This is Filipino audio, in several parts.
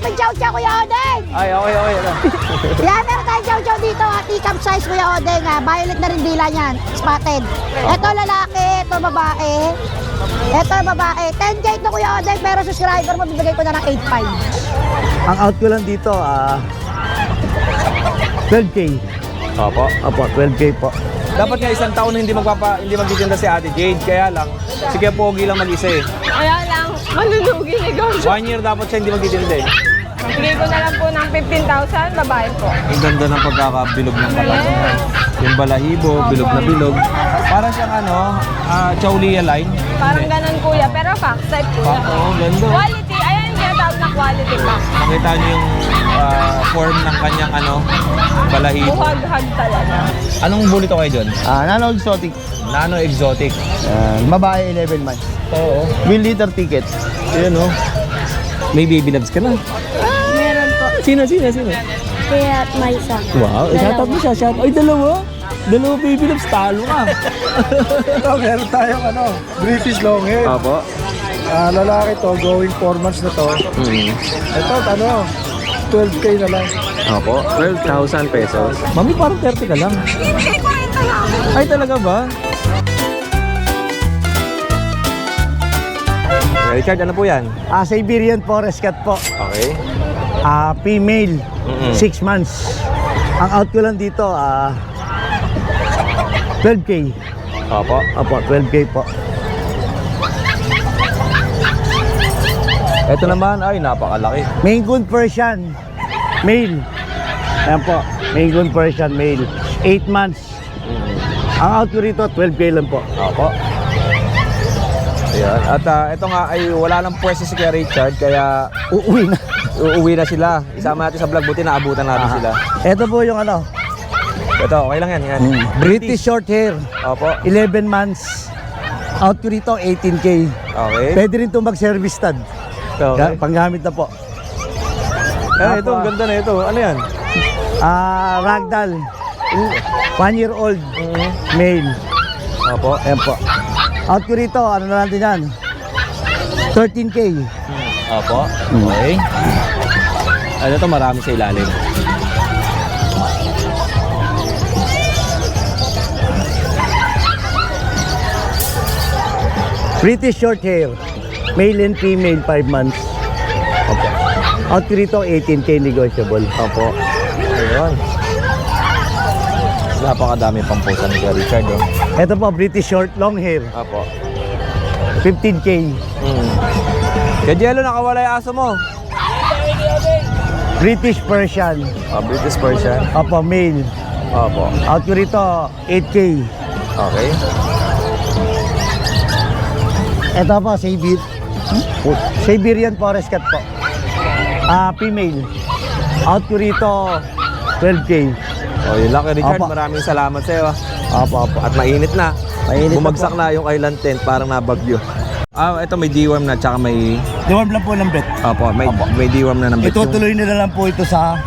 ditong chow-chow, Kuya Odeng. Ay, okay. Yan, meron tayong chow-chow dito. Teacup size, Kuya Odeng. Violet na rin dila niyan. Spotted. Ito lalaki, ito babae. Ito babae. 10K ito, Kuya Odeng. Pero subscriber mo, bibigay ko na ng 8.5. Ang out ko lang dito, 12K. Opo. 12K po. Dapat nga isang taon na hindi magtitinda si Ate Jade. Kaya lang, si Kuya Pogi lang mag-isa eh. Kaya lang, malulugi negosyo. 1 year dapat siya hindi magtitinda eh. Bigay ko na lang po ng 15,000, babae po. Ang ganda ng pagkakabilog ng mata. Yung balahibo, bilog na bilog. Para siyang Chaulia line. Parang ganun kuya, pero fact type kuya. Oo, ganda. Quality, ayan yung tinatawag na quality pa. Makita niyo yung form ng kanyang balahibo. Buhag-hag talaga. Anong bully to kayo dyan? Nano exotic. Nano exotic. Babae 11 months. Oo. Will liter ticket. Ayan o. May baby loves ka na. Meron po. Sino? Kaya at may isa. Wow, shoutout mo siya. Ay, dalawa baby loves, talo ka. Ito, meron tayong British long hair. Opo. Lalaki to, going 4 months na to. Ito, 12K na lang. Opo, 12,000 pesos. Mami, parang 30 ka lang. Ay, talaga ba? Richard, ano po yan? Siberian Forest Cat po. Okay. Female, 6 months. Ang out ko lang dito, 12K. Opo. 12K po. Ito naman, ay, napakalaki. Maine Coon Persian, male. Ayan po, Maine Coon Persian, male. 8 months. Ang out ko rito, 12K lang po. Opo. Ayan. At ito nga ay wala lang pwesto si Kuya Richard, kaya uuwi na sila. Isama natin sa vlog, buti naabutan natin sila. Ito po yung Ito, okay lang yan. British short hair, Opo. 11 months. Out ko rito, 18K. Okay. Pwede rin itong mag-service stud. Okay. Panggamit na po. Ito, ang ganda na ito. Ano yan? Ragdoll, 1 year old, male. Opo. Ayan po. Out ko rito, ano na natin yan? 13K. Opo. Okay. Ano ito, marami sa ilalim. British short hair, male and female, 5 months. Opo. Out ko rito, 18K negotiable. Opo. Ayun. Napakadami pang pusa ni Kuya Richard. Ito po, British short, long hair, Opo. 15K. Kaya Jello, nakawala yung aso mo. British Persian, British Persian. opo, male. Opo. Out ko rito, 8K. Okay. Ito po, Siberian Forest Cat po. Female. Out ko rito, 12K. Yun lang, Kuya Richard. Opo. Maraming salamat sa iyo. Opo. At mainit na. Mainit na Bumagsak na yung island tent, parang nabagyo. Ito may deworm na, tsaka may... Deworm lang po ng bet. Opo, may deworm na ng bet. Itutuloy nila lang po ito sa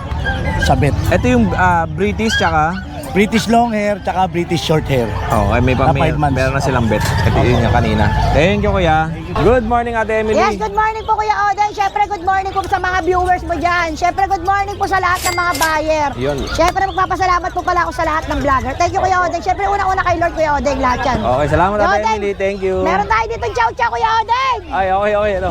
bet. Ito yung British, tsaka... British long hair, tsaka British short hair. Ay, may Na 5 months. meron na silang bet. Ito yun yung kanina. Thank you, Kuya. Good morning, Ate Emily. Yes, good morning po Kuya Odeng. Siyempre, good morning po sa mga viewers mo dyan. Siyempre, good morning po sa lahat ng mga buyer. Yun. Siyempre, magpapasalamat po pala ako sa lahat ng vlogger. Thank you Kuya Odeng. Siyempre, unang-una kay Lord Kuya Odeng, lahat yan. Okay, salamat, Kuya Ate Odeng, Emily. Thank you. Meron tayo dito chow-chow Kuya Odeng. Ay, okay. Ano?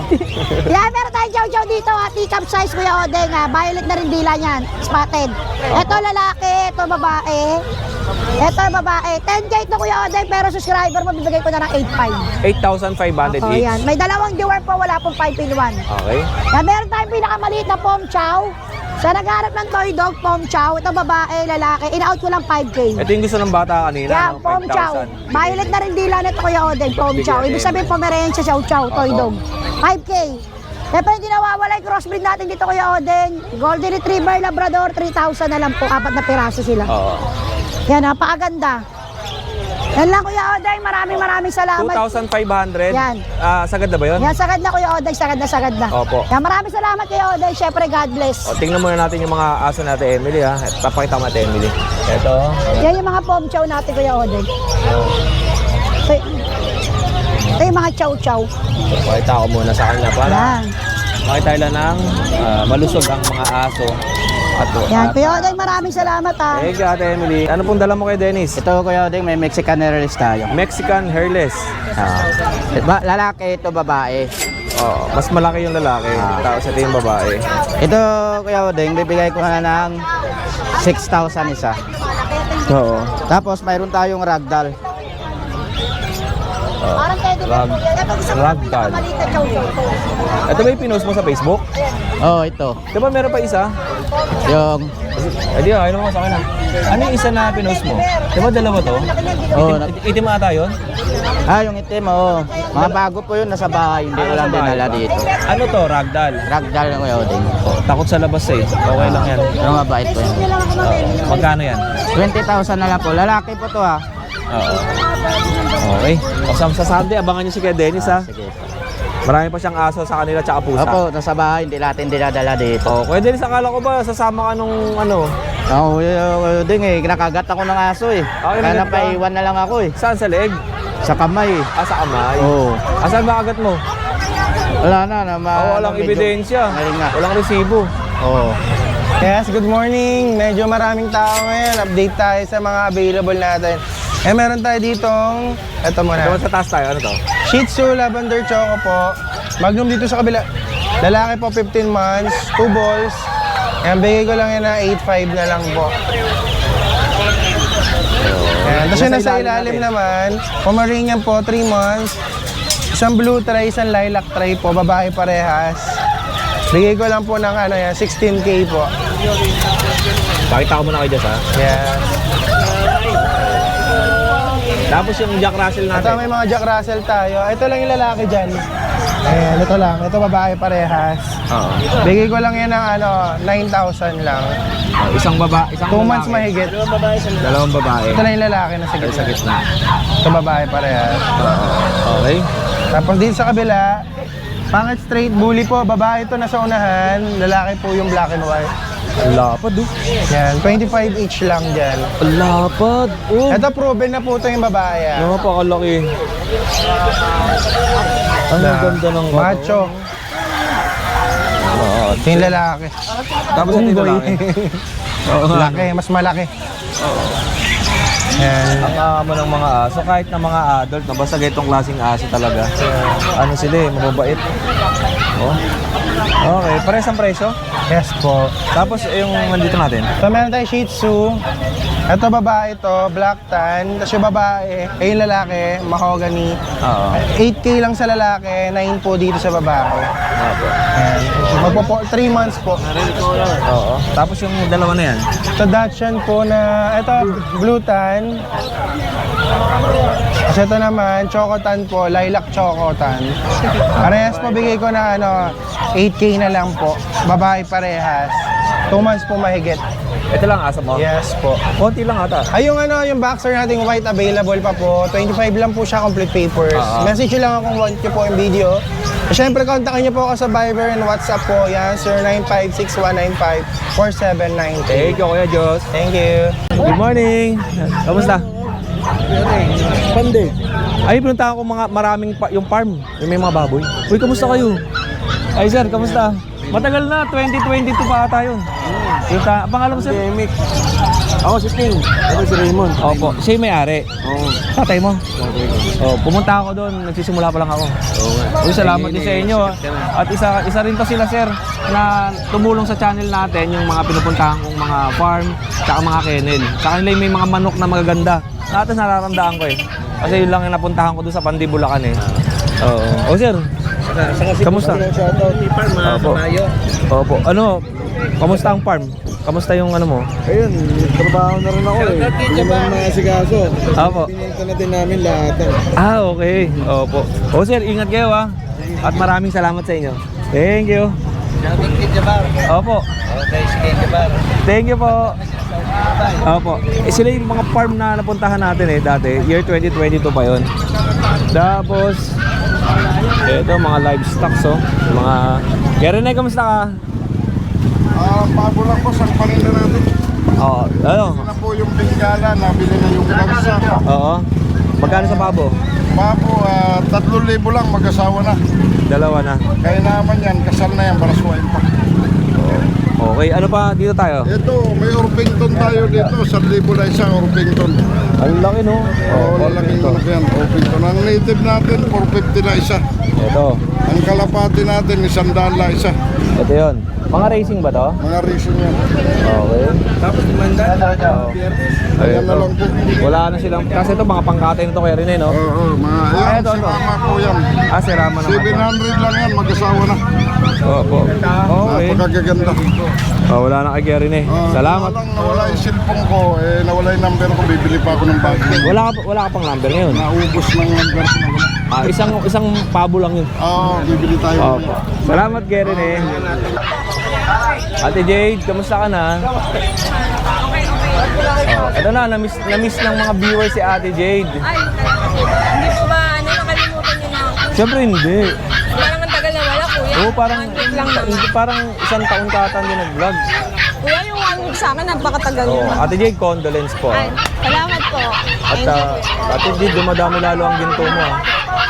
Yan, meron tayong chow-chow dito. Teacup size Kuya Odeng. Violet na rin dila niyan. Spotted. Ito lalaki, ito babae. Ito babae. 10K ito Kuya Odeng, pero subscriber mo, bibigay ko na ng 8.5. 8,500 Oh, each. yan. May dalawang deworm po, wala pong 5 in 1. Okay. Yan, meron tayong pinakamaliit na pom chow. Sa nagharap ng toy dog, pom chow. Ito babae, lalaki. In-out ko lang 5K. Ito yung gusto ng bata kanina. Yan, no? pom chow. 5,000. Violet na rin dila nito Kuya Odeng, pom Bigyan chow. natin. Ibig sabihin Pomeranian chow chow, toy Oo. dog. 5K. Siyempre hindi nawawala yung crossbreed natin dito Kuya Odeng. Golden Retriever, Labrador, 3,000 na lang po. 4 na piraso sila. Oo. Yan, napakaganda. Yan lang Kuya Odeng, maraming salamat. 2,500. Yan. Sagad na ba yun? Yan, sagad na Kuya Odeng, sagad na. Opo. Yan, maraming salamat Kuya Odeng. Siyempre, God bless. Tingnan muna natin yung mga aso natin, Emily, ha. Papakita mo natin, Emily. Ito. Yan yung mga pom chow natin Kuya Odeng. Ito yung mga chow chow. Pakita ko muna sa kanya para Yan. makitay lang ng malusog ang mga aso. Yan, Kuya Odeng, maraming salamat ha. Thank you, Ate Emily. Ano pong dala mo kay Dennis? Ito Kuya Odeng, may Mexican hairless tayo. Mexican hairless. Lalaki, ito babae. Oh, mas malaki yung lalaki, tapos ito yung babae. Ito Kuya Odeng, bibigay ko na ng 6,000 isa. Oo. Tapos mayroon tayong ragdoll. Parang pwede ba po yan? Ito gusto ko Ragdoll. maliit na chow-chow to. Ito ba yung pinost mo sa Facebook? Oh, ito. Di ba meron pa isa? Yung Di ayun naman sa akin ha. Ano yung isa na pinost mo? Di ba dalawa to? oh, Itim ata yun? yung itim, oh. Mga bago po yun nasa bahay, hindi ko lang dinala dito. Ano to? Ragdoll. Ragdoll na Kuya Odeng. Takot sa labas eh. Okay lang yan. Pero mabait po yun. Hindi lang ako mamili. Magkano yan? 20,000 na lang po. Lalaki po to ha. Oo. Okay. O sa Sunday, abangan nyo si Kuya Dennis ha. Sige. Marami pa siyang aso sa kanila tsaka pusa. Opo, nasa bahay, hindi natin dinadala dito. Oh, Kuya Dennis, akala ko ba sasama ka nung ano? Oo, Kuya Odeng eh. Kinakagat ako ng aso eh. Okay, Kaya nagagat ka? napaiwan na lang ako eh. Saan sa leeg? Sa kamay eh. Ah, sa kamay. Oo. Asan ba agat mo? Wala na. Walang ebidensya. Mali nga. Walang resibo. Oo. Yes, good morning. Medyo maraming tao ngayon. Update tayo sa mga available natin. Meron tayo ditong, eto Diba muna. sa taas tayo? Ano to? Shih Tzu, Lavender Choco po. Magnum dito sa kabila. Lalaki po 15 months, 2 balls. Ayan, bigay ko lang yan na 8.5 na lang po. Ayan, tapos yung nasa ilalim naman, Pomeranian po, 3 months. Isang blue tray, isang lilac tray po, babae parehas. Bigay ko lang po ng ano yan, 16K po. Pakita ko muna kayo dyan ha. Yes. Tapos yung Jack Russell Ito natin. may mga Jack Russell tayo. Ito lang yung lalaki dyan. Ayan, ito lang. Ito babae parehas. Oo. Bigay ko lang yan ng 9,000 lang. Isang 2 months mahigit. Dalawang babae. Ito lang yung lalaki na sa Sa gitna. gitna. Ito babae parehas. Okay. Tapos dito sa kabila, pangit straight bully po. Babae ito nasa unahan. Lalaki po yung black and white. Ang lapad oh. Yan, 25 each lang dyan. Ang lapad. Oh. Ito proven na po ito yung babae. Napakalaki. Ang ganda ng Macho. Oo. Ito yung lalaki. Tapos ito yung lalaki. Oo nga. Laki, mas malaki. Yan. Ang amo ng mga aso, kahit na mga adult, no, basta ganitong klaseng aso talaga. Ano sila eh, mababait. Oh. Okay, pares ang presyo. Yes po. Tapos yung nandito natin. So meron tayong Shih Tzu. Ito babae to, black tan. Tapos yung babae, yung lalaki, mahogany. Oo. 8K lang sa lalaki, 9 po dito sa babae. Ayan. Magpo 3 months po. Oo. Tapos yung dalawa na yan. Ito Dachshund po na, ito blue tan. Kasi ito naman, choco tan po, lilac choco tan. Parehas po bigay ko na 8K na lang po. Babae parehas. 2 months po mahigit. Ito lang asa mo? Yes po. Konti lang ata. Ay, yung yung boxer nating white available pa po. 25 lang po siya, complete papers. Message nyo lang ako kung want nyo po yung video. Siyempre, kontakin nyo po ako sa Viber and WhatsApp po. Yan, 0956-195-4790. Thank you, Kuya Diyos. Thank you. Good morning. Kamusta? Pande. Ay, pinuntahan ko maraming yung farm. Yung may mga baboy. Uy, kamusta kayo? Ay, sir, kamusta? Matagal na, 2022 pa ata yun. Pangalan mo, sir? Mick. Ako si Ting. Ako si Raymond. Opo, siya yung may-ari. Oo. Tatay mo? Oh, pumunta ako doon, nagsisimula pa lang ako. Uy, salamat din sa inyo. At isa rin to sila, sir, na tumulong sa channel natin yung mga pinupuntahan kong mga farm, tsaka mga kennel. Sa kanila yung may mga manok na magaganda. Natin nararamdaman ko eh. Kasi yun lang yung napuntahan ko doon sa Pandi, Bulacan eh. Oo. Oh, sir. Kamusta? Opo. Opo. Ano? Kamusta ang farm? Kamusta yung ano mo? Ayun, trabaho na rin ako eh. Hindi mo mga asikaso. Opo. Pinita na din namin lahat. Ah, okay. Opo. O sir, ingat kayo ha. At maraming salamat sa inyo. Thank you. Opo. Okay, sige, Jabar. Thank you po. Opo. Sila yung mga farm na napuntahan natin eh dati. Year 2022 pa yun. Tapos, ito mga livestock so. Mga... Karen, kamusta ka? Bago lang po, saan pa rin na natin? Oo. Ano? Na po yung bingala, nabili na yung bagsa. Oo. Magkano sa pabo? Papo, 3,000 lang, mag-asawa na. Dalawa na. Kaya naman yan, kasal na yan, para suwain pa. Okay, ano pa dito tayo? Ito, may Orpington tayo dito, 1,000 na isang Orpington. Ang laki no? Oo, lalaking malaki yan, Orpington. Ang native natin, 450 na isa. Ito. Ang kalapati natin, 100 na isa. Ito yun. Mga racing ba to? Mga reason yan. Okay. Tapos tumanda. Ayan na lang po. Wala na silang, kasi ito mga pangkatay nito kaya rin no? Oo, mga Ay, yan, ito, si ito. Mama po yan. Ah, si Rama naman. 700 lang yan, mag-asawa na. Opo. Okay. Napakagaganda. Oh, wala na kay Gary eh. Salamat. Nawala yung cellphone ko, nawala yung number ko, bibili pa ako ng bag. Wala ka pang number ngayon. Naubos ng number ko na wala. Isang pabo lang yun. Oo, bibili tayo. Opo. Salamat Gary eh. Ate Jade, kamusta ka na? Ito na, na-miss ng mga viewers si Ate Jade. Ay, hindi po ba, nakalimutan niyo na ako? Siyempre hindi. Parang ang tagal na wala, kuya. Oo, parang, 1 week lang naman. parang isang taon ka ata hindi nag-vlog. Kuya, yung 1 week sa akin, napakatagal Oo, yun. Ate Jade, condolence po. Ay, salamat po. At Ate Jade, dumadami lalo ang ginto mo.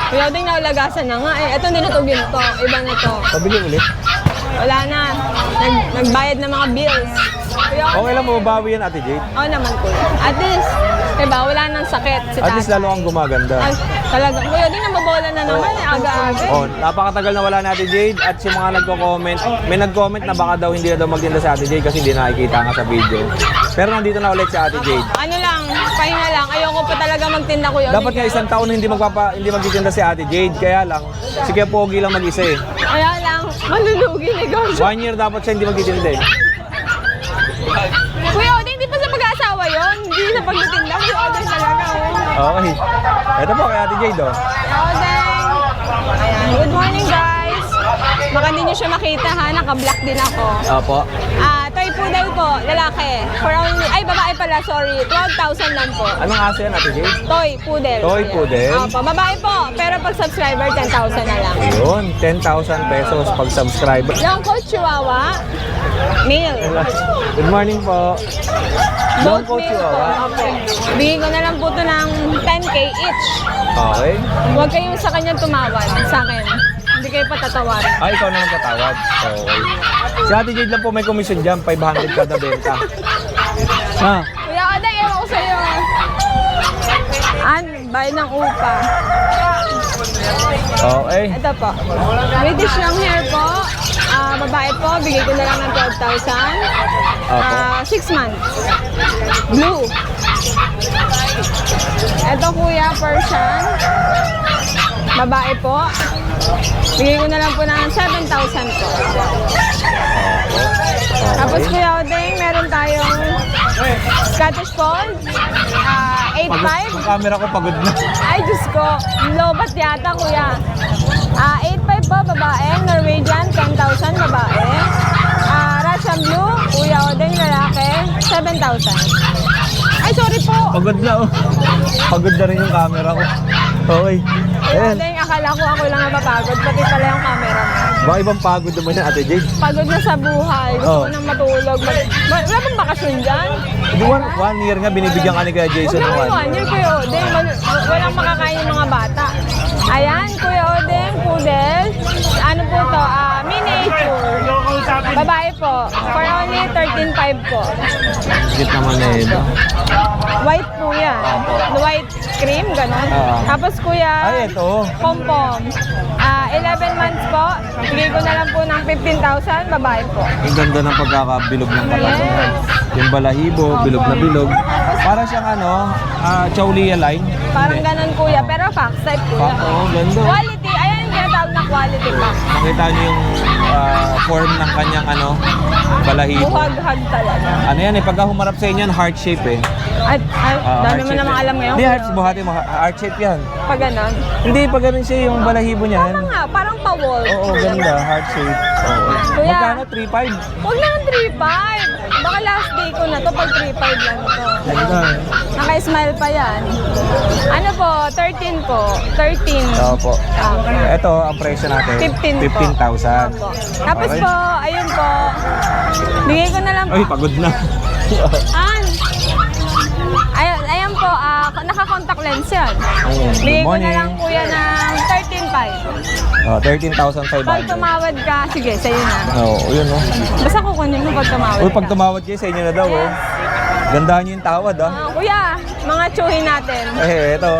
Kuya, din naulagasan na nga. Ito hindi na to ginto. Iba na to. Pabili ulit. Wala na. Nagbayad ng mga bills. Kuya, Okay lang, mababawi yan Ate Jade. oo naman kuya. At least, diba, wala nang sakit si At least tatay. lalo kang gumaganda. Ay, talaga. Kuya, di na mabola na naman. Aga-aga. Oh, napakatagal na wala ni Ate Jade at yung mga nagko-comment, may nag-comment na baka daw hindi na daw magtinda si Ate Jade kasi hindi nakikita nga sa video. Pero nandito na ulit si Ate Jade. Ano lang, pahinga lang. Ayoko pa talaga magtinda kuya. Dapat nga isang taon hindi magtitinda si Ate Jade, kaya lang si Kuya Pogi lang mag-isa eh. Kaya lang, malulugi negosyo. 1 year dapat siya hindi magtitinda eh. Kuya Odin, hindi pa sa pag-aasawa yun. Hindi sa pagtitinda. Kuya Odin talaga. Oh. Okay. Ito po kay Ate Jade oh. Kuya Odin. Ayan. Good morning guys. Baka hindi nyo siya makita ha. Naka-black din ako. Opo. Toy poodle po, lalaki. For only, ay babae pala, sorry. 12,000 lang po. Anong aso yan Ate Jade? Toy poodle. Toy poodle? Opo, babae po. Pero pag subscriber, 10,000 na lang. Yun, 10,000 pesos pag subscriber. Long coat chihuahua, male. Good morning po. Long coat male po. chihuahua. Opo. Bigyan ko na lang po ito ng 10K each. Okay. Huwag kayong sa kanya tumawad, sa akin. Hindi kayo patatawarin. Ah, ikaw naman patawad. Okay. Si Ate Jade lang po may commission dyan, 500 kada benta. Ah, Kuya Oday, ewan ko sa'yo. Bayad ng upa. okay. Ito po. British long hair po. Babae po, bigay ko na lang ng 12,000. Opo. 6 months. Blue. Ito kuya, Persian. Babae po. Bigay ko na lang po ng 7,000 po. Tapos kuya Odeng, meron tayong Scottish Fold. 8,500. Ang camera ko pagod na. Ay, Diyos ko. Lobat yata, kuya. 8,500 po, babae. Norwegian, 10,000, babae. Russian Blue, kuya Odeng, lalaki, 7,000. Ay, sorry po. Pagod na oh. Pagod na rin yung camera ko. Okay. Kuya Ayan. Odeng, akala ko ako lang napapagod. Pati pala yung camera mo. Baka ibang pagod naman yan, Ate Jade. Pagod na sa buhay. Gusto Oh. ko nang matulog. Wala bang bakasyon dyan? Di 1 year nga binibigyan ka ni Kuya Jason Huwag ng naman 1 year, Kuya Odeng. Walang makakain yung mga bata. Ayan, Kuya Odeng, poodle. Ano po to? Miniature. Babae po. For only 13,500 po. Git naman na ito. White po yan. White cream, ganun. Oo. Tapos Kuya, Ay, ito. pom-pom. 11 months po. Bigay ko na lang po ng 15,000. Babae po. Ang ganda ng pagkakabilog ng katawan. Yes. Yung balahibo, bilog na bilog. Para siyang Chowlia line. Parang ganun Kuya. Pero fox type Kuya. Oo, ganda. Quality. Ayan yung tinatawag na quality pa. Makita niyo yung form ng kanyang balahibo. Buhag-hag talaga. Ano yan pagka humarap sa inyo, heart shape eh. Ay, heart dami mo shape namang yan. alam ngayon. Hindi, buhati mo, heart shape yan. Pag ganon. Hindi, pag ganun siya yung balahibo niyan. Tama nga, parang pa-wall. Oo, ganda, heart shape. Oo. Kuya. Magkano? 3.5? Huwag na ng 3,500. Baka last day ko na to pag 3,500 lang to. Ganda. Naka-smile pa yan. Ano po, 13 po. 13. Opo. Ito, ang presyo natin. 15 po. 15,000. Opo. Tapos Okay. po, ayun po. Bigay ko na lang po. Ay, pagod na. Ayan po, naka-contact lens yan. Good Bigay ko na morning. lang kuya ng 13,500. Oh, 13,500. Pag tumawad ka, sige, sa'yo na. Oo, yun oh. Basta kukunin mo pag tumawad Uy, pag ka. tumawad kayo, sa inyo na daw oh. Gandahan nyo yung tawad ah. Kuya, mga tsuhin natin. Eto.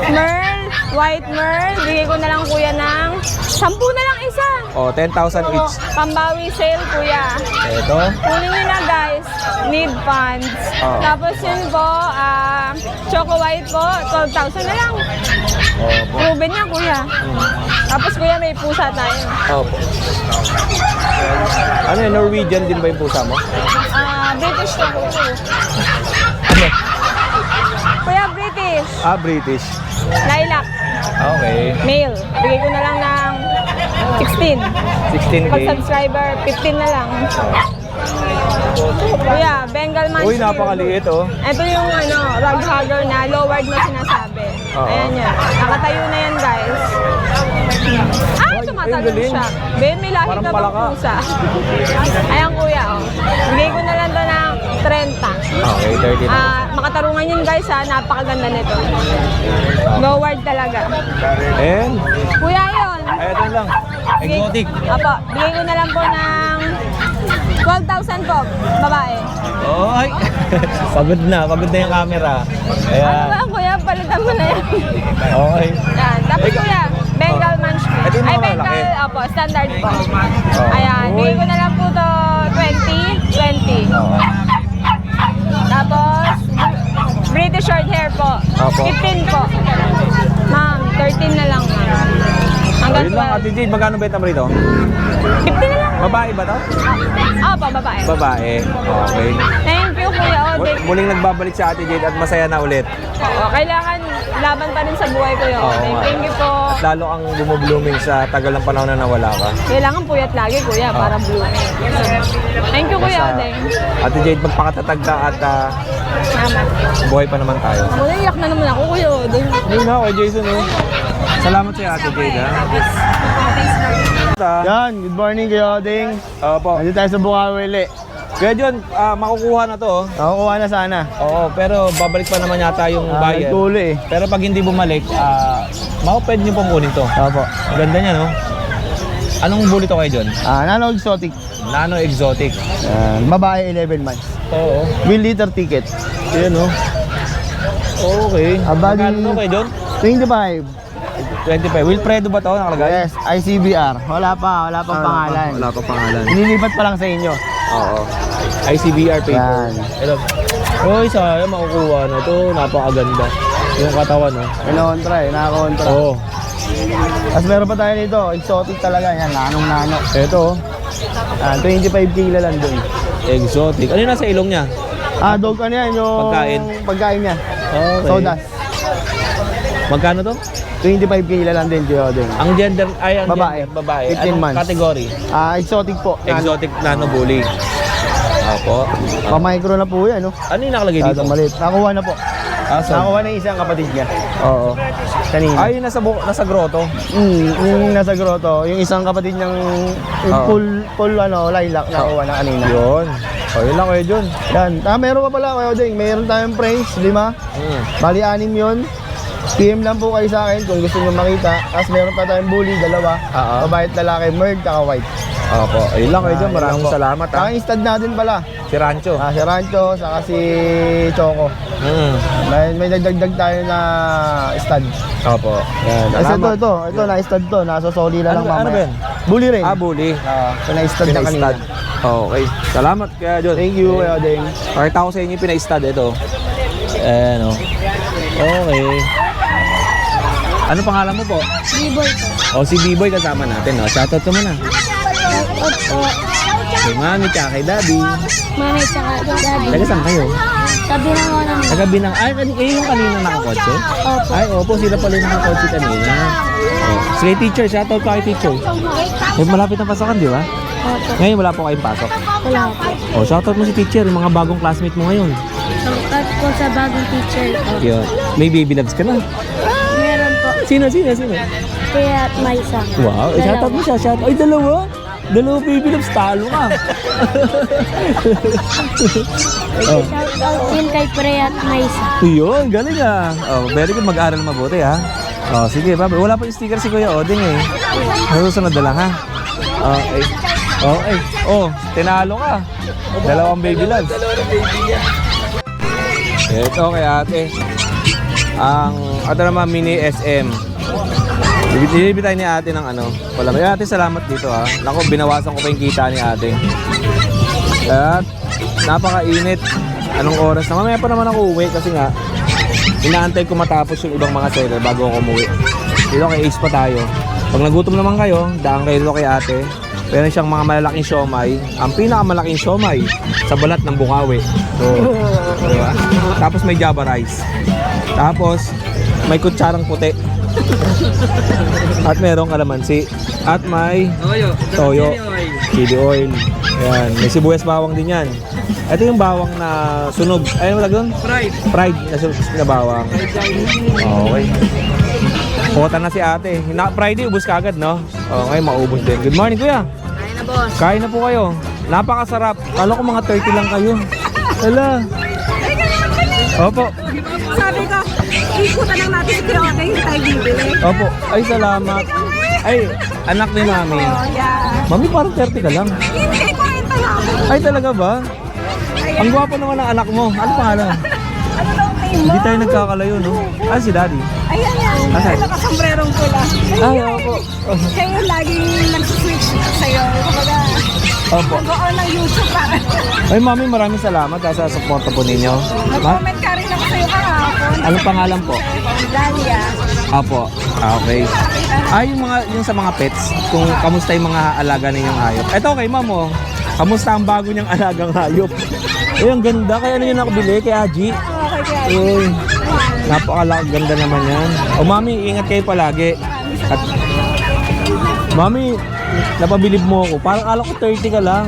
Merl, white Merl, bigay ko na lang kuya ng 10 na lang isa. Oh, 10,000 each. Pambawi sale kuya. Eto. Kunin nyo na guys, need funds. Oo. Tapos yun po, choco white po, 12,000 na lang. Opo. Proven niya kuya. Tapos kuya, may pusa tayo. Opo. Ano yun, Norwegian din ba yung pusa mo? British to kuya. Ano? Kuya, British. British. Lilac. Okay. Male. Bigay ko na lang ng 16. 16K. Pag subscriber, 15 na lang. Kuya, Bengal Munchkin. Uy, napakaliit oh. Ito yung rug hugger na lowered na sinasabi. Oo. Ayan yan. Nakatayo na yan, guys. Tumatalon galing. siya. Ben, may lahi Parang ka bang palaka. pusa? Ayan, kuya. Oh. Bigay ko na lang to ng 30. Okay, 30 na. Makatarungan yun, guys, ha. Napakaganda nito. Lowered talaga. And, Kuya, yun. eto lang. Exotic. Apo, bigay ko na lang po ng 12,000 po, babae. Ay! Pagod na yung camera. Ano Ayan. ba, kuya? Palitan mo na yan. Okay. Yan. Tapos kuya, Bengal Munchkin. Ito yung Ay, mga Bengal, malaki. apo, standard po. Oh. Ayan, bigay ko na lang po to 20. Okay. Tapos, British short hair po. Apo. 15 po. Ma'am, 13 na lang. Hanggang Ayun lang, Ate 12. Jade, magkano benta mo rito? 50 na lang. Babae ba to? Apo, babae. Babae. Okay. Thank you, Kuya Odek. Muling nagbabalik si Ate Jade at masaya na ulit. Oo, kailangan laban pa rin sa buhay ko yun. Oo nga. Thank you po. At lalo kang bumublooming sa tagal ng panahon na nawala ka. Kailangan puyat lagi, kuya, para blooming. Thank you, Kuya Basta, Odeng. Ate Jade, magpakatatag ka at Salamat. buhay pa naman tayo. Iyak na naman ako, Kuya Odeng. Yun na, kay Jason oh. Salamat sa Ate Jade ha. Yan, good morning Kuya Oding. Opo. Nandito tayo sa Bukawili. Kaya John, makukuha na to oh. Nakukuha na sana. Oo, pero babalik pa naman yata yung buyer. Nagtulo eh. Pero pag hindi bumalik, pwede nyo pong kunin to. Opo. Ang ganda niya, no? Anong bully to kayo, John? Nano Exotic. Nano Exotic. Babae 11 months. Oo. Will liter ticket. Yan, no? Okay. Bali- Magkano to kayo, John? 25. 25. Wilfredo ba to nakalagay? Yes, ICBR. Wala pa pangalan. Wala pa pangalan. Nilipat pa lang sa inyo. Oo. ICBR paper. Yan. Ito. Uy, sayang makukuha na to. Napakaganda. Yung katawan, no? Kinontra eh, nakakontra. Oo. Tapos meron pa tayo nito, exotic talaga yan, nanong-nano. Ito, 25 kilo lang dun. exotic. Ano yung nasa ilong niya? Dog ano yan, yung Pagkain? pagkain niya. Okay. Sodas. Magkano to? 25 kilo lang din, Jodeng. Ang gender, ay ang Babae. gender, babae. 15 Anong months. category? Exotic po. Exotic nano bully. Opo. Pa-micro na po yan, no? Ano yung nakalagay dito? Dito maliit. Nakuha na po. So, Nakuha na yung isang kapatid niya. oo. Kanina. Ay, nasa grotto. Yung nasa grotto, yung isang kapatid niyang Oo. full lilac nakuha na kanina. Yun. O, yun lang kayo dyan. Yan. Meron pa pala kayo ding. Meron tayong price, 5. Bali 6 yun. PM lang po kayo sa akin kung gusto nyo makita. Tapos meron pa tayong bully, 2. Oo. Babae at lalaki, merg, kaka white. Opo. Ayun lang kayo dyan. Yun Maraming lang po. salamat ha. Ang stud natin pala. Si Rancho. Si Rancho, saka si Choco. May nagdagdag tayo na stud. Opo. Yan. Kasi Salamat. ito na-stud to. Nasa soli lang Ano- mamaya. ano ba yan? Bully rin. Bully. Ito na-stud na kanina. Pina-stud. Okay. Salamat kaya John. Thank you, Kuya Deng. Pakita ko sa inyo yung pina-stud ito. Ayan o. Okay. Ano pangalan mo po? B-boy po. O si B-Boy kasama natin. O. Shoutout ka muna. Opo. Kay mami tsaka kay daddy. Mami, tsaka daddy. Taga saan kayo? Sabi na nga namin. Taga Binang. Ay, kayo yung kanina nakakotse? Opo. Ay, opo. Sila pala yung nakakotse kanina. O. Sige teacher. Shoutout ka kay teacher. Eh, malapit na pasokan, di ba? Opo. Ngayon wala po kayong pasok. Wala po. O, shoutout mo si teacher. Yung mga bagong classmate mo ngayon. Shoutout po sa bagong teacher ko. Yun. May baby loves ka na. Meron po. Sino? Kaya Maisa. Wow, shoutout mo siya. Shout. Ay, dalawa. Dalawang baby loves, talo ka. Oh. Shoutout din kay Pre at Maisa. Yun, galing ah. Oh, very good, mag-aral mabuti ha. Oh, sige, bye. Wala pa yung sticker si Kuya Oding eh. Susunod na lang ha. Okay. Okay. Oh, tinalo ka. Dalawang baby loves. Ito kay ate. Ito naman mini SM. Ibibitay ni ate ng ano. Wala ba? Ate, salamat dito ha. Naku, binawasan ko pa yung kita ni ate. At napakainit. Anong oras na? Mamaya pa naman ako uwi kasi nga inaantay ko matapos yung ibang mga seller bago ako umuwi. Dito kay Ace pa tayo. Pag nagutom naman kayo, daang kayo dito kay ate. Meron siyang mga malalaking siomay. Ang pinakamalaking siomay sa balat ng Bukawi. So, diba? Tapos may Java rice. Tapos may kutsarang puti. At merong kalamansi. At may toyo, chili oil. Ayan, may sibuyas bawang din yan. Ito yung bawang na sunog. Ayun mo doon? Fried na sunog na bawang. Okay. Kota na si ate. Friday, ubus ka agad, no? Okay, maubos din. Good morning, kuya. Kain na, boss. Kain na po kayo. Napakasarap. Kala ko mga 30 lang kayo. Hala. Opo. Sabi ko, ikutan lang natin si Kuya Odeng, hindi tayo bibili. Opo. Ay, salamat. Ay, anak ni Mami. Yeah. Mami, parang 30 ka lang. Hindi, 40 na ako. Ay, talaga ba? Ang gwapo naman ng anak mo. Ano pangalan? Ano daw kayo mo? Hindi tayo nagkakalayo, no? Ah, si Daddy. Ayan yan. Asan? Ay, nakasombrerong pula. Ay, opo. Kayo laging nagsiswitch sa'yo. Kumbaga, Opo. nag-on ng YouTube para. Ay, Mami, maraming salamat sa suporta po ninyo. Mag-comment ka rin ako sa'yo kahapon. Anong pangalan po? Dalia. Apo. Okay. Ay, yung sa mga pets, kung kamusta yung mga alaga ninyong hayop. Eto kay Ma'am, oh. Kamusta ang bago niyang alagang hayop? Ay, ang ganda. Kaya ano yun nakabili kay Aji? Okay, kaya. Uy, napakaganda naman yan. O Mami, ingat kayo palagi. At Mami, napabilib mo ako. Parang akala ko 30 ka lang.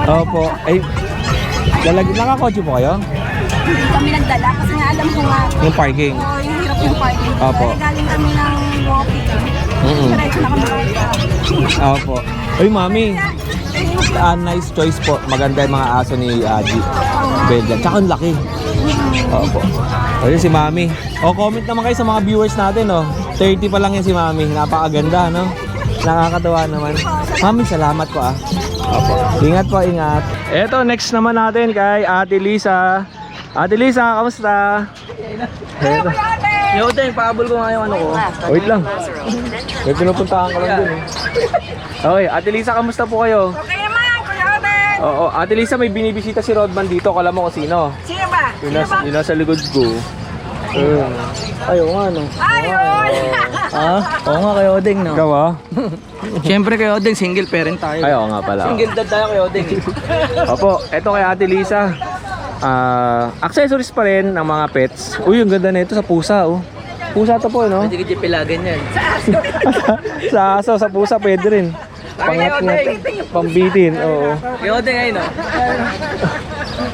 Opo. Ay, nakakotse po kayo? Hindi kami nagdala kasi nga alam ko nga. Yung parking. Oo, yung hirap yung parking. Opo. Kaya galing kami ng walking. Diretso na kami walking. Opo. Uy, Mami. Nice choice po. Maganda yung mga aso ni Aji. Belgian. Tsaka ang laki. Opo. O yun si Mami. O comment naman kayo sa mga viewers natin, no? 30 pa lang yan si Mami. Napakaganda, no? Nakakatawa naman. Mami, salamat po ah. Opo. Ingat po, ingat. Eto, next naman natin kay Ate Lisa. Ate Lisa, kamusta? Eto. Yo, Teng, paabol ko nga yung ano ko. Wait lang. May pinupuntahan ko lang dun eh. Okay, Ate Lisa, kamusta po kayo? Okay naman, Kuya Odeng. Oo, Ate Lisa, may binibisita si Rodman dito. Kala mo kung sino? Sino ba? Yun nasa likod ko. Ay, oo nga, no? Ayun! Oo nga kay Odeng, no? Ikaw ah? Siyempre kay Odeng, single parent tayo. Ay, oo nga pala. Single dad tayo kay Odeng. Opo, eto kay Ate Lisa. Accessories pa rin ng mga pets. Uy, ang ganda na ito sa pusa, oh. Pusa to po, no? Hindi ka pilagan yan. Sa aso, sa pusa pwede rin. Pangat-ngat, pambitin, oo. Kay Odeng ay, no?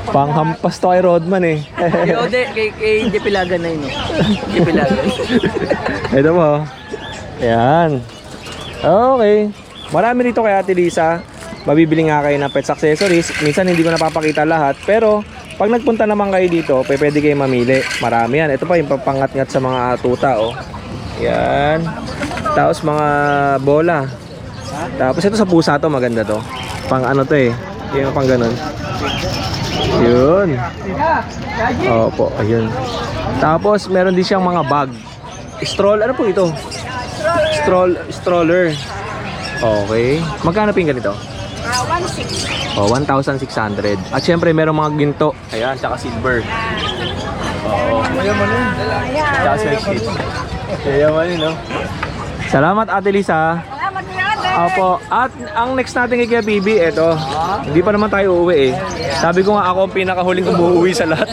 Panghampas to kay Rodman eh. Kay Odeng, kay hindi pilagan na yun, no? Hindi pilagan. Ito po. Ayan. Okay. Marami rito kay Ate Lisa. Mabibili nga kayo ng pets accessories. Minsan hindi ko napapakita lahat. Pero pag nagpunta naman kayo dito, pwede kayo mamili. Marami yan. Ito pa yung papangat-ngat sa mga tuta, oh. Yan. Tapos mga bola. Tapos ito sa pusa to, maganda to. Pang ano to eh. Yung pang ganun. Yun. Opo, ayun. Tapos meron din siyang mga bag. Ano po ito? Stroller. Okay. Magkano po yung ganito? 1,600. Oh, 1,600. At syempre meron mga ginto. Ayan, tsaka silver. Oo. Tsaka silver. Yaman yun, no? Salamat, Ate Lisa. Salamat, Kuya Odeng. Opo. At ang next natin kay Kuya Bibi, eto. Hindi pa naman tayo uuwi eh. Sabi ko nga ako ang pinakahuling umuwi sa lahat.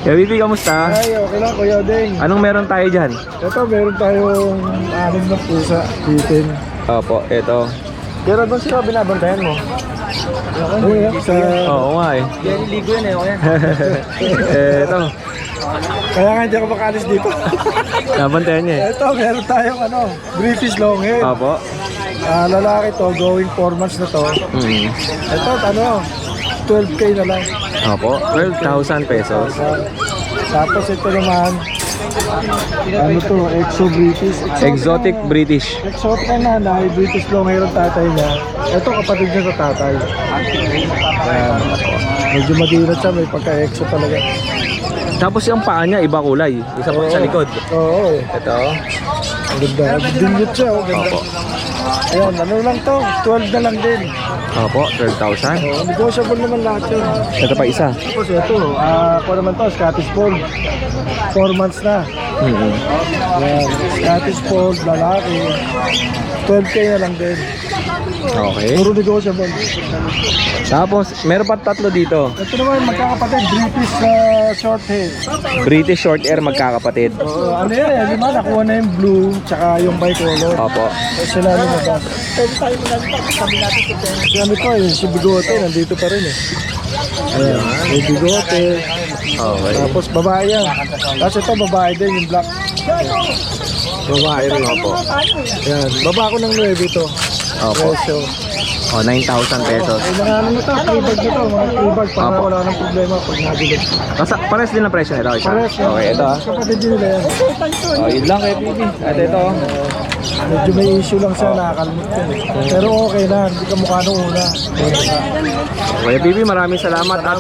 Kuya Bibi, kamusta? Ay, okay lang Kuya Odeng. Anong meron tayo dyan? Ito, meron tayong 6 na pusa, bitin. Opo, eto. Pero doon sila binabantayan mo? Sa... Oo nga eh. Yan, ligo yan eh, o yan. Eto. Kaya nga hindi ako makalis dito. Nabantayan niya eh. Ito, meron tayong British Longhair. Opo. Lalaki to, going 4 months na to. Ito, ano, 12K na lang. Opo, 12,000 pesos. Tapos ito naman, ano to, Exo British. Exotic British. Exotic ang nanay, British long hair ang tatay niya. Ito kapatid niya sa tatay. Ayan. Medyo madinat siya, may pagka-exo talaga. Tapos yung paa niya, iba kulay. Isa pa sa likod. Oo, Ito. ang ganda. Dinyot siya, oh, ganda. Opo. Ayan, ano lang to, 12 na lang din. Opo, 12,000. Negotiable naman lahat yun. Ito pa isa. Tapos ito, ako naman to, Scottish Fold. 4 months na. Ayan, Scottish Fold, lalaki. 12K na lang din. Okay. Puro negotiable. Tapos, meron pa tatlo dito. Ito naman, magkakapatid, British short hair. British short hair magkakapatid. Ano yan, lima, nakuha na yung blue, tsaka yung bicolor. Opo. Sila lumabas. Si ano to, si Bigote, nandito pa rin eh. Ayan, may Bigote. Okay. Tapos babae yan. Tapos ito babae din, yung black. Babae rin po. Ayan, baba ko ng 9 ito. Opo. Presyo. O, 9,000 pesos. Ay, nakano na to, free bag nito, mga free bag para Opo. wala nang problema pag nabilog. Pares din ang presyo nito, isa. Pares yan. Okay, ito ah. Kapatid din nila yan. Oh, yun lang kay Bibi. At ito. Medyo may issue lang siya, nakakalimut yun eh. Pero okay na, hindi ka mukha nung una. Kuya Bibi, maraming salamat. At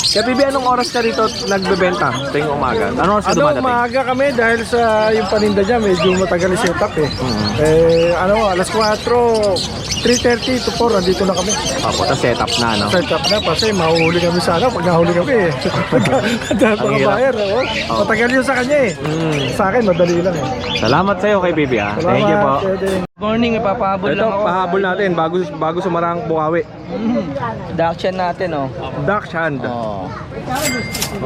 Kuya Bibi, anong oras ka rito nagbebenta tuwing umaga? Anong oras ka Ano, dumadating? maaga kami dahil sa yung paninda niya, medyo matagal yung setup eh. Alas 4, 3:30 to 4, nandito na kami. Opo, tapos setup na, no? Setup na kasi mahuhuli kami sana pag nahuli kami eh. Dahil Ang mga hirap. buyer, oh. Matagal yun sa kanya eh. Sa akin, madali lang eh. Salamat sa'yo kay Bibi, ha? Thank you po. Pwede. Morning, ipapahabol Ito, lang ako. pahabol natin bago sumarang Bukawi. Daksyan natin, oh. Dachshund. Oh.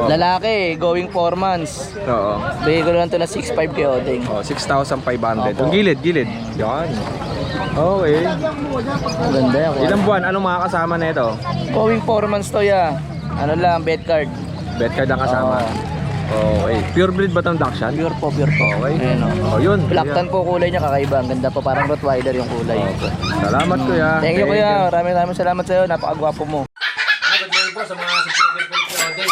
Lalaki, going 4 months. Oo. Bigay ko lang to na 6.5 kay Odeng. Oh, 6,500. Opo. Yung gilid. Yan. Okay. Maganda yan. Ilang buwan? Anong mga kasama na ito? Going 4 months to, ya. Ano lang, bed card. Bet card ang kasama. Okay. Pure breed ba itong Dachshund? Pure po, pure po. Okay. Ayan, oh. Oh, yun. Black tan po kulay niya, kakaiba. Ang ganda po, parang Rottweiler yung kulay. Salamat, kuya. Thank you, kuya. Maraming salamat sa'yo. Napakagwapo mo. Good morning po sa mga subscriber po sa Odeng.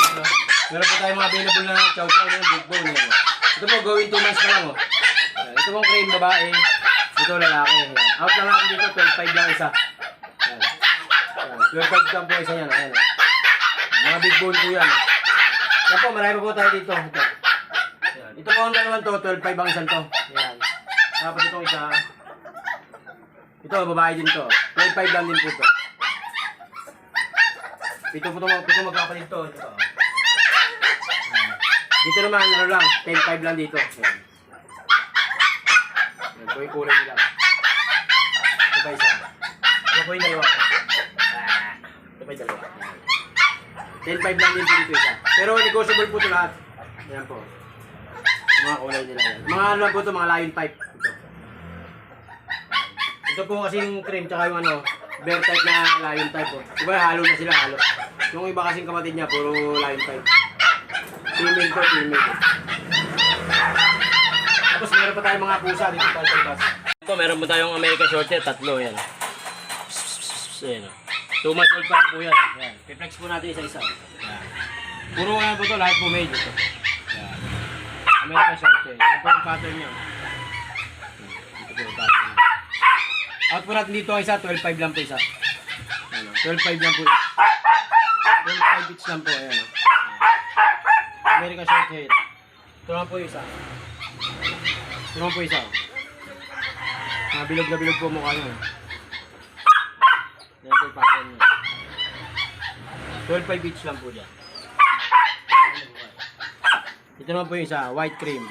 Meron po tayong mga available na chow-chow na big bone. Yan. Ito po, going 2 months pa lang. Oh. Ayan. Ito pong cream babae. Ito lalaki. Ayan. Out na natin dito, 12.5 lang isa. Ayan. Ayan. 12.5 lang po isa yan. Ayan. Mga big bone po yan. Yan po, marami po tayo dito. Ito. Ayan. Ito po ang dalawang to, 12.5 ang isang to. Ayan. Tapos itong isa. Ito, babae din to. 12.5 lang din po to. Ito magkakapalit to. Ito. Dito naman, ano lang, 10.5 lang dito. Ayan. Ito yung kulay nila. Ito pa isa. Ito po yung dalawa. Ito pa yung dalawa. 10.5 lang din po dito isa. Pero negotiable po ito lahat. Ayan po. Yung mga kulay nila yan. Mga ano lang po ito, mga lion type. Ito po kasing cream, tsaka yung ano, bear type na lion type po. Diba halo na sila, halo. Yung iba kasing kapatid niya, puro lion type. Female to, female. Tapos meron pa tayong mga pusa dito tayo sa labas. Ito, meron po tayong American Shorthair, tatlo yan. Ayan o. 2 months old pa po yan. Ayan. I-flex po natin isa-isa. Ayan. Puro nga po ito, lahat po made ito. Ayan. American Shorthair. Yan po yung pattern niya. Ito po yung pattern niya. Out po natin dito ang isa, 12.5 lang po isa. Ayan o. 12.5 lang po. 12.5 each lang po. Ayan o. American Shorthair. Ito naman po yung isa. Ito naman po isa. Bilog na bilog po mukha nyo. Yan po yung pattern nyo. 12.5 each lang po dyan. Ito naman po yung isa. White cream.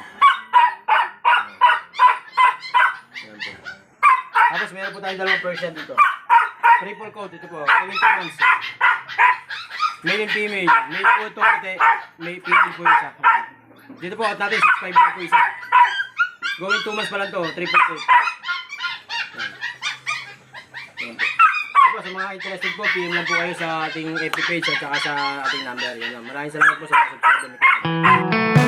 Yan po. Tapos meron po tayong dalawang Persian dito. Triple coat. Ito po. 20 months. Male and female. Male po ito puti. May female po isa. Dito po, at natin 6.5 lang po isa. Going 2 months pa lang to, triple coat. Ayan po. Sa mga interested po, PM lang po kayo sa ating FB page at saka sa ating number. Yan lang. Maraming salamat po sa pag-subscribe.